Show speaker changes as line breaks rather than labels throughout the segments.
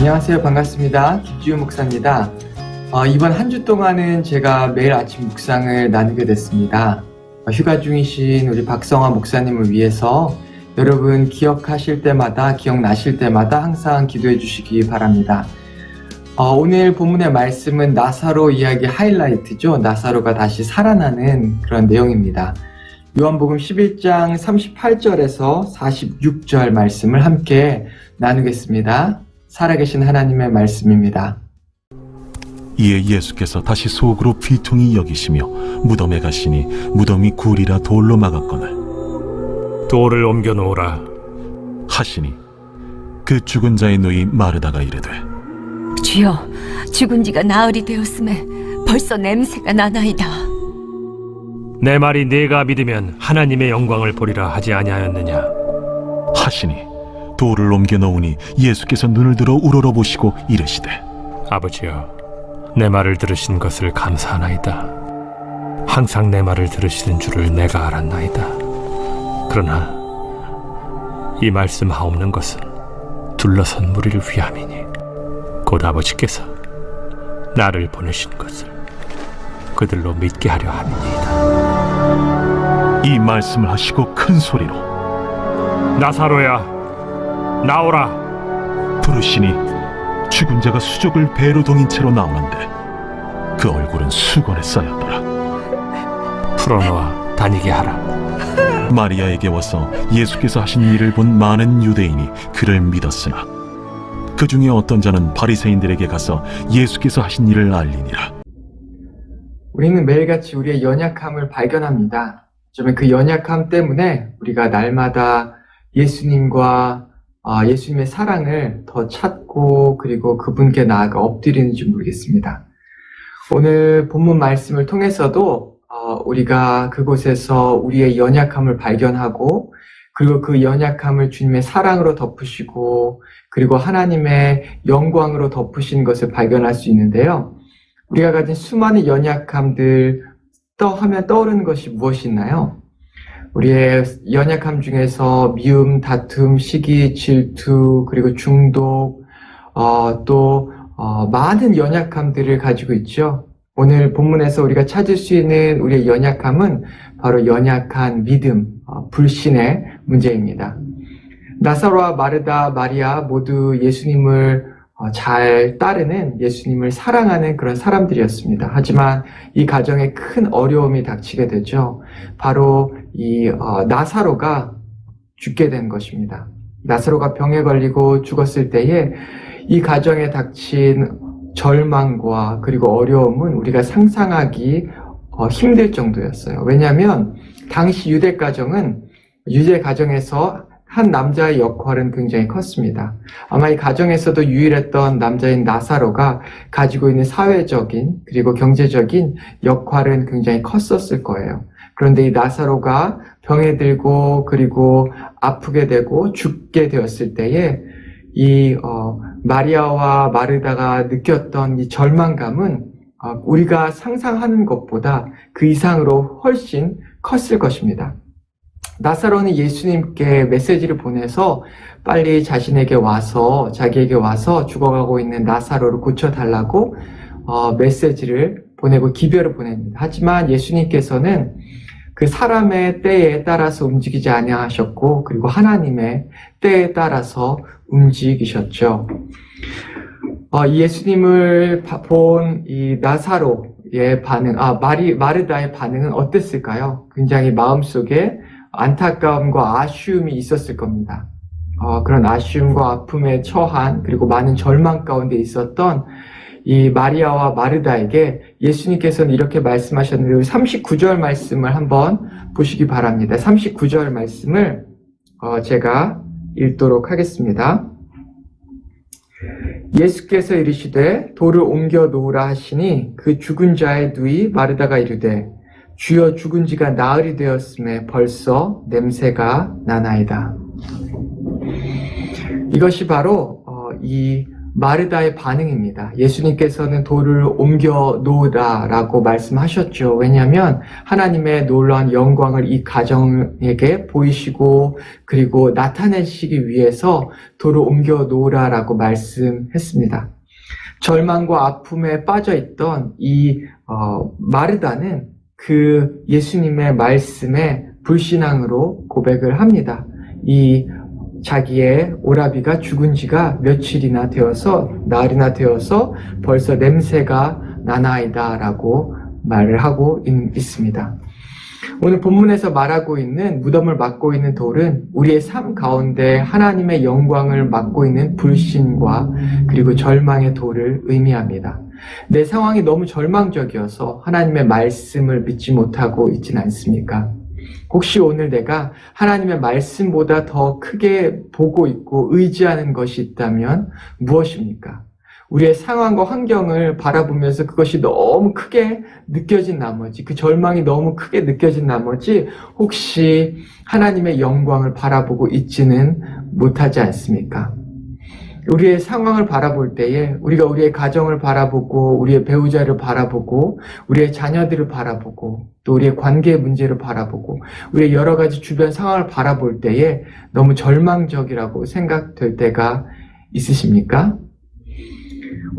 안녕하세요. 반갑습니다. 김지우 목사입니다. 이번 한 주 동안은 제가 매일 아침 묵상을 나누게 됐습니다. 휴가 중이신 우리 박성화 목사님을 위해서 여러분 기억하실 때마다, 기억나실 때마다 항상 기도해 주시기 바랍니다. 오늘 본문의 말씀은 나사로 이야기 하이라이트죠. 나사로가 다시 살아나는 그런 내용입니다. 요한복음 11장 38절에서 46절 말씀을 함께 나누겠습니다. 살아계신 하나님의 말씀입니다.
이에 예수께서 다시 속으로 비통히 여기시며 무덤에 가시니 무덤이 굴이라 돌로 막았거늘
돌을 옮겨 놓으라
하시니 그 죽은 자의 누이 마르다가 이르되
주여, 죽은 지가 나흘이 되었음에 벌써 냄새가 나나이다.
내 말이 네가 믿으면 하나님의 영광을 보리라 하지 아니하였느냐.
하시니 돌을 옮겨 놓으니 예수께서 눈을 들어 우러러보시고 이르시되
아버지여, 내 말을 들으신 것을 감사하나이다. 항상 내 말을 들으시는 줄을 내가 알았나이다. 그러나 이 말씀 하옵는 것은 둘러선 무리를 위함이니 곧 아버지께서 나를 보내신 것을 그들로 믿게 하려 함이니이다.
이 말씀을 하시고 큰 소리로
나사로야, 나오라.
부르시니 죽은 자가 수족을 배로 동인 채로 나오는데 그 얼굴은 수건에 쌓였더라.
풀어놓아 다니게 하라.
마리아에게 와서 예수께서 하신 일을 본 많은 유대인이 그를 믿었으나 그 중에 어떤 자는 바리새인들에게 가서 예수께서 하신 일을 알리니라.
우리는 매일같이 우리의 연약함을 발견합니다. 좀 그 연약함 때문에 우리가 날마다 예수님과 예수님의 사랑을 더 찾고 그리고 그분께 나아가 엎드리는지 모르겠습니다. 오늘 본문 말씀을 통해서도 우리가 그곳에서 우리의 연약함을 발견하고 그리고 그 연약함을 주님의 사랑으로 덮으시고 그리고 하나님의 영광으로 덮으신 것을 발견할 수 있는데요. 우리가 가진 수많은 연약함들 하면 떠오르는 것이 무엇이 있나요? 우리의 연약함 중에서 미움, 다툼, 시기, 질투, 그리고 중독, 많은 연약함들을 가지고 있죠. 오늘 본문에서 우리가 찾을 수 있는 우리의 연약함은 바로 연약한 믿음, 불신의 문제입니다. 나사로와 마르다, 마리아 모두 예수님을 잘 따르는, 예수님을 사랑하는 그런 사람들이었습니다. 하지만 이 가정에 큰 어려움이 닥치게 되죠. 바로 이 나사로가 죽게 된 것입니다. 나사로가 병에 걸리고 죽었을 때에 이 가정에 닥친 절망과 그리고 어려움은 우리가 상상하기 힘들 정도였어요. 왜냐하면 당시 유대 가정에서 한 남자의 역할은 굉장히 컸습니다. 아마 이 가정에서도 유일했던 남자인 나사로가 가지고 있는 사회적인 그리고 경제적인 역할은 굉장히 컸었을 거예요. 그런데 이 나사로가 병에 들고 그리고 아프게 되고 죽게 되었을 때에 이 마리아와 마르다가 느꼈던 이 절망감은 우리가 상상하는 것보다 그 이상으로 훨씬 컸을 것입니다. 나사로는 예수님께 메시지를 보내서 빨리 자기에게 와서 죽어가고 있는 나사로를 고쳐달라고 메시지를 보내고 기별을 보냅니다. 하지만 예수님께서는 그 사람의 때에 따라서 움직이지 아니하셨고 그리고 하나님의 때에 따라서 움직이셨죠. 예수님을 본 이 나사로의 반응, 마르다의 반응은 어땠을까요? 굉장히 마음속에 안타까움과 아쉬움이 있었을 겁니다. 그런 아쉬움과 아픔에 처한 그리고 많은 절망 가운데 있었던 이 마리아와 마르다에게 예수님께서는 이렇게 말씀하셨는데 39절 말씀을 한번 보시기 바랍니다. 39절 말씀을 제가 읽도록 하겠습니다. 예수께서 이르시되 돌을 옮겨 놓으라 하시니 그 죽은 자의 누이 마르다가 이르되 주여 죽은 지가 나흘이 되었음에 벌써 냄새가 나나이다. 이것이 바로 이 마르다의 반응입니다. 예수님께서는 돌을 옮겨 놓으라라고 말씀하셨죠. 왜냐하면 하나님의 놀라운 영광을 이 가정에게 보이시고 그리고 나타내시기 위해서 돌을 옮겨 놓으라라고 말씀했습니다. 절망과 아픔에 빠져 있던 이 마르다는 그 예수님의 말씀에 불신앙으로 고백을 합니다. 이 자기의 오라비가 죽은 지가 며칠이나 되어서 나흘이나 되어서 벌써 냄새가 나나이다 라고 말을 하고 있습니다. 오늘 본문에서 말하고 있는 무덤을 막고 있는 돌은 우리의 삶 가운데 하나님의 영광을 막고 있는 불신과 그리고 절망의 돌을 의미합니다. 내 상황이 너무 절망적이어서 하나님의 말씀을 믿지 못하고 있진 않습니까? 혹시 오늘 내가 하나님의 말씀보다 더 크게 보고 있고 의지하는 것이 있다면 무엇입니까? 우리의 상황과 환경을 바라보면서 그것이 너무 크게 느껴진 나머지, 그 절망이 너무 크게 느껴진 나머지 혹시 하나님의 영광을 바라보고 있지는 못하지 않습니까? 우리의 상황을 바라볼 때에 우리가 우리의 가정을 바라보고 우리의 배우자를 바라보고 우리의 자녀들을 바라보고 또 우리의 관계의 문제를 바라보고 우리의 여러 가지 주변 상황을 바라볼 때에 너무 절망적이라고 생각될 때가 있으십니까?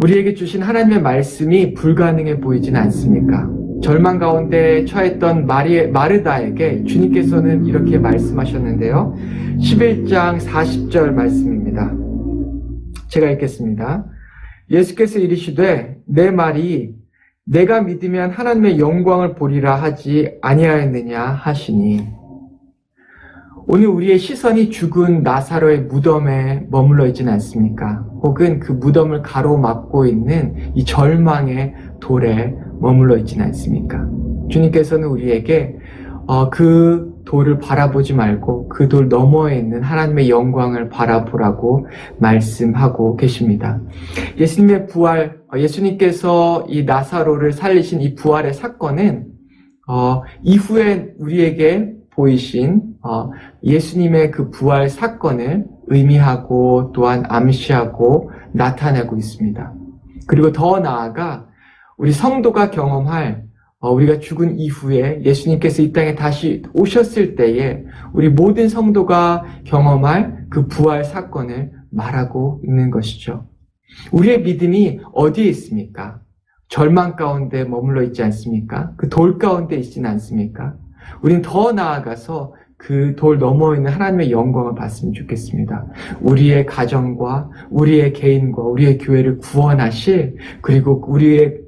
우리에게 주신 하나님의 말씀이 불가능해 보이진 않습니까? 절망 가운데 처했던 마르다에게 주님께서는 이렇게 말씀하셨는데요. 11장 40절 말씀입니다. 제가 읽겠습니다. 예수께서 이르시되 내 말이 내가 믿으면 하나님의 영광을 보리라 하지 아니하였느냐 하시니. 오늘 우리의 시선이 죽은 나사로의 무덤에 머물러 있지는 않습니까? 혹은 그 무덤을 가로막고 있는 이 절망의 돌에 머물러 있지는 않습니까? 주님께서는 우리에게 그 돌을 바라보지 말고 그 돌 너머에 있는 하나님의 영광을 바라보라고 말씀하고 계십니다. 예수님의 부활, 예수님께서 이 나사로를 살리신 이 부활의 사건은 이후에 우리에게 보이신 예수님의 그 부활 사건을 의미하고 또한 암시하고 나타내고 있습니다. 그리고 더 나아가 우리 성도가 경험할 우리가 죽은 이후에 예수님께서 이 땅에 다시 오셨을 때에 우리 모든 성도가 경험할 그 부활 사건을 말하고 있는 것이죠. 우리의 믿음이 어디에 있습니까? 절망 가운데 머물러 있지 않습니까? 그 돌 가운데 있지는 않습니까? 우리는 더 나아가서 그 돌 너머에 있는 하나님의 영광을 봤으면 좋겠습니다. 우리의 가정과 우리의 개인과 우리의 교회를 구원하실, 그리고 우리의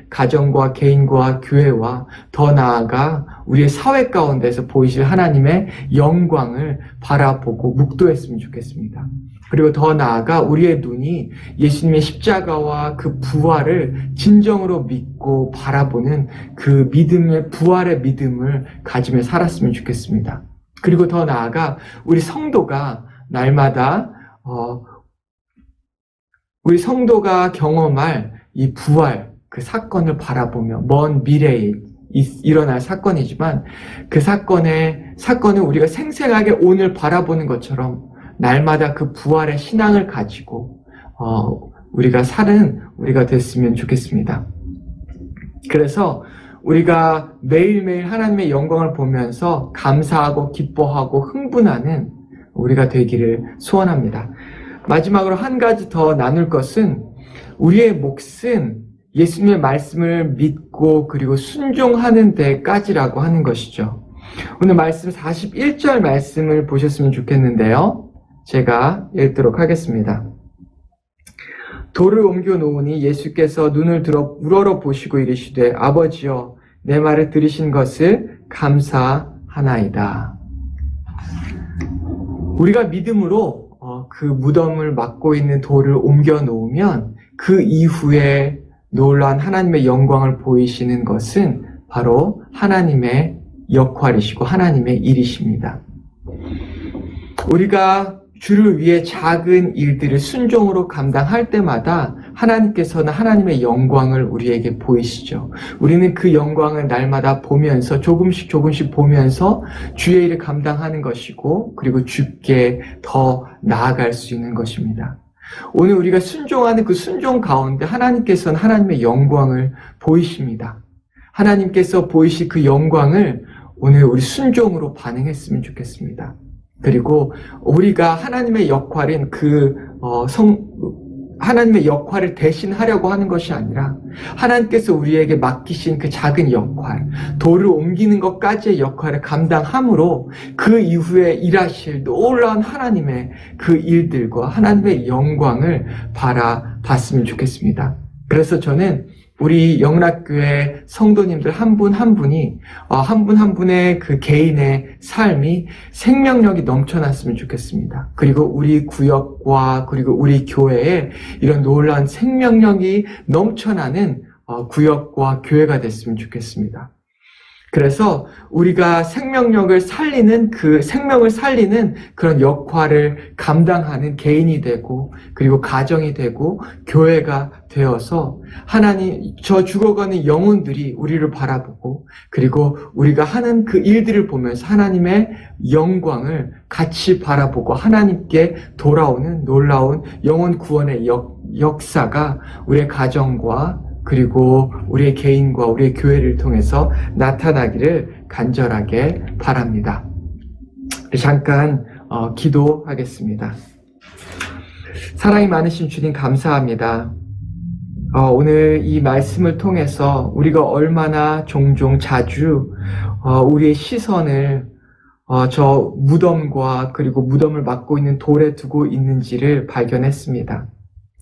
가정과 개인과 교회와 더 나아가 우리의 사회 가운데서 보이실 하나님의 영광을 바라보고 묵도했으면 좋겠습니다. 그리고 더 나아가 우리의 눈이 예수님의 십자가와 그 부활을 진정으로 믿고 바라보는 그 믿음의 부활의 믿음을 가지며 살았으면 좋겠습니다. 그리고 더 나아가 우리 성도가 날마다 우리 성도가 경험할 이 부활, 그 사건을 바라보며 먼 미래에 일어날 사건이지만 그 사건을 우리가 생생하게 오늘 바라보는 것처럼 날마다 그 부활의 신앙을 가지고 우리가 사는 우리가 됐으면 좋겠습니다. 그래서 우리가 매일매일 하나님의 영광을 보면서 감사하고 기뻐하고 흥분하는 우리가 되기를 소원합니다. 마지막으로 한 가지 더 나눌 것은 우리의 몫은 예수님의 말씀을 믿고 그리고 순종하는 데까지라고 하는 것이죠. 오늘 말씀 41절 말씀을 보셨으면 좋겠는데요. 제가 읽도록 하겠습니다. 돌을 옮겨 놓으니 예수께서 눈을 들어 우러러 보시고 이르시되 아버지여 내 말을 들으신 것을 감사하나이다. 우리가 믿음으로 그 무덤을 막고 있는 돌을 옮겨 놓으면 그 이후에 놀라운 하나님의 영광을 보이시는 것은 바로 하나님의 역할이시고 하나님의 일이십니다. 우리가 주를 위해 작은 일들을 순종으로 감당할 때마다 하나님께서는 하나님의 영광을 우리에게 보이시죠. 우리는 그 영광을 날마다 보면서 조금씩 보면서 주의 일을 감당하는 것이고 그리고 주께 더 나아갈 수 있는 것입니다. 오늘 우리가 순종하는 그 순종 가운데 하나님께서는 하나님의 영광을 보이십니다. 하나님께서 보이신 그 영광을 오늘 우리 순종으로 반응했으면 좋겠습니다. 그리고 우리가 하나님의 역할인 하나님의 역할을 대신하려고 하는 것이 아니라 하나님께서 우리에게 맡기신 그 작은 역할, 돌을 옮기는 것까지의 역할을 감당함으로 그 이후에 일하실 놀라운 하나님의 그 일들과 하나님의 영광을 바라봤으면 좋겠습니다. 그래서 저는 우리 영락교회 성도님들 한 분 한 분이 한 분 한 분의 그 개인의 삶이 생명력이 넘쳐났으면 좋겠습니다. 그리고 우리 구역과 그리고 우리 교회에 이런 놀라운 생명력이 넘쳐나는 구역과 교회가 됐으면 좋겠습니다. 그래서 우리가 생명을 살리는 그런 역할을 감당하는 개인이 되고 그리고 가정이 되고 교회가 되어서 저 죽어가는 영혼들이 우리를 바라보고 그리고 우리가 하는 그 일들을 보면서 하나님의 영광을 같이 바라보고 하나님께 돌아오는 놀라운 영혼 구원의 역사가 우리의 가정과 그리고 우리의 개인과 우리의 교회를 통해서 나타나기를 간절하게 바랍니다. 잠깐 기도하겠습니다. 사랑이 많으신 주님 감사합니다. 오늘 이 말씀을 통해서 우리가 얼마나 종종 자주 우리의 시선을 저 무덤과 그리고 무덤을 막고 있는 돌에 두고 있는지를 발견했습니다.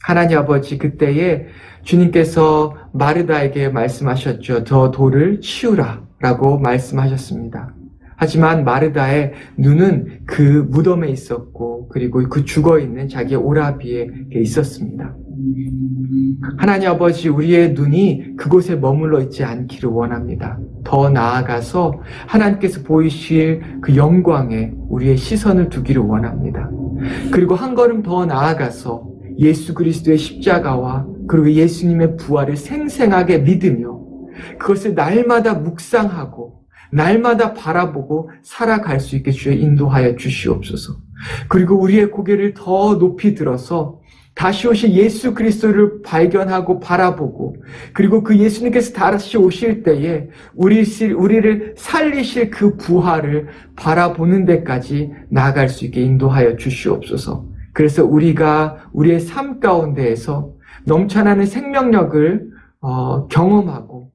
하나님 아버지, 그때에 주님께서 마르다에게 말씀하셨죠. 저 돌을 치우라 라고 말씀하셨습니다. 하지만 마르다의 눈은 그 무덤에 있었고 그리고 그 죽어있는 자기의 오라비에 있었습니다. 하나님 아버지, 우리의 눈이 그곳에 머물러 있지 않기를 원합니다. 더 나아가서 하나님께서 보이실 그 영광에 우리의 시선을 두기를 원합니다. 그리고 한 걸음 더 나아가서 예수 그리스도의 십자가와 그리고 예수님의 부활을 생생하게 믿으며 그것을 날마다 묵상하고 날마다 바라보고 살아갈 수 있게 주여 인도하여 주시옵소서. 그리고 우리의 고개를 더 높이 들어서 다시 오실 예수 그리스도를 발견하고 바라보고 그리고 그 예수님께서 다시 오실 때에 우리를 살리실 그 부활을 바라보는 데까지 나아갈 수 있게 인도하여 주시옵소서. 그래서 우리가 우리의 삶 가운데에서 넘쳐나는 생명력을 경험하고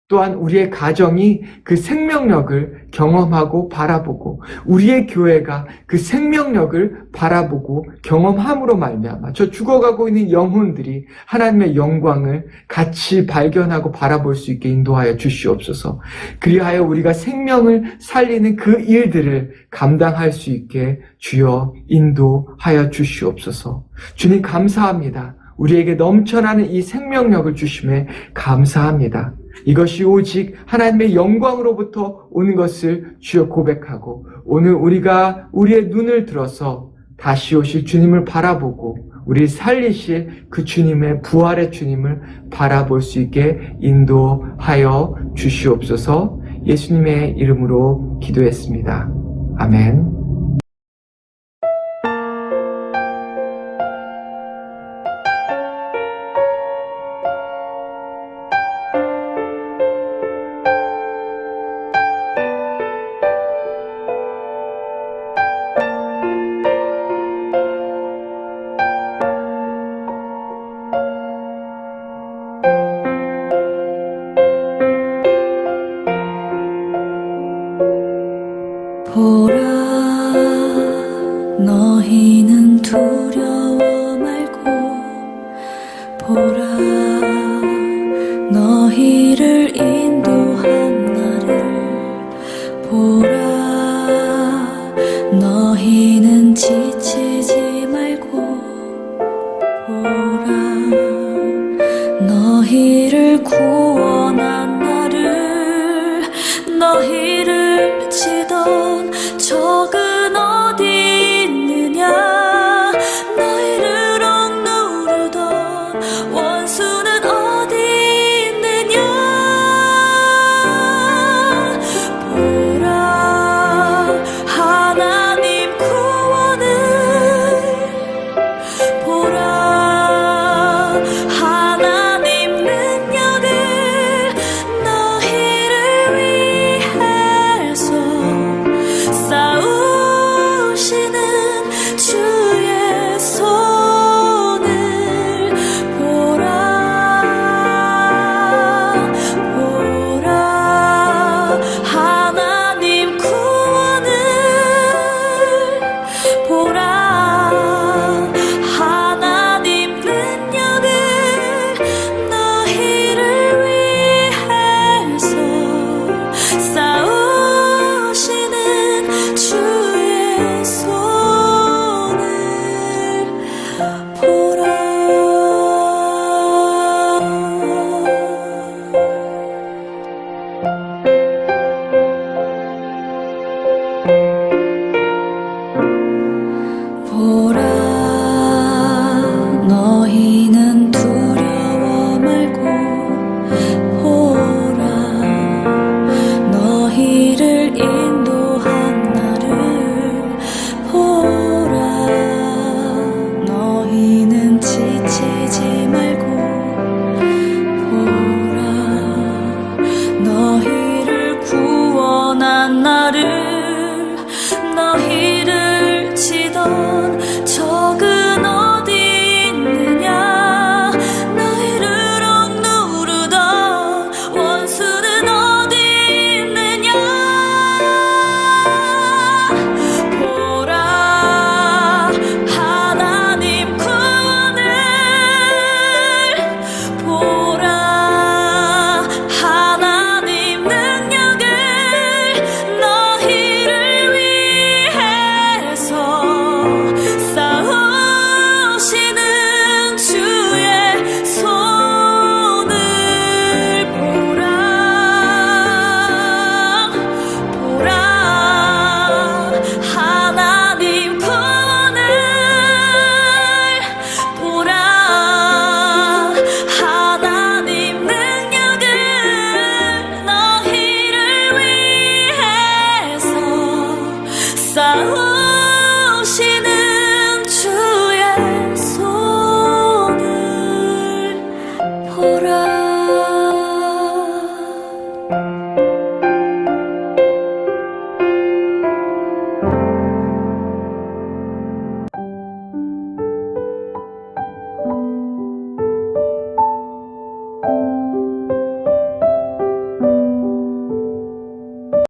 또한 우리의 가정이 그 생명력을 경험하고 바라보고 우리의 교회가 그 생명력을 바라보고 경험함으로 말미암아 저 죽어가고 있는 영혼들이 하나님의 영광을 같이 발견하고 바라볼 수 있게 인도하여 주시옵소서. 그리하여 우리가 생명을 살리는 그 일들을 감당할 수 있게 주여 인도하여 주시옵소서. 주님 감사합니다. 우리에게 넘쳐나는 이 생명력을 주심에 감사합니다. 이것이 오직 하나님의 영광으로부터 오는 것을 주여 고백하고 오늘 우리가 우리의 눈을 들어서 다시 오실 주님을 바라보고 우리를 살리실 그 주님의 부활의 주님을 바라볼 수 있게 인도하여 주시옵소서. 예수님의 이름으로 기도했습니다. 아멘.
보라, 너희는 두려워 말고 보라, 너희를 인도한 나를 보라, 너희는 지치지 말고 보라, 너희를 구원한 나를 너희를 치던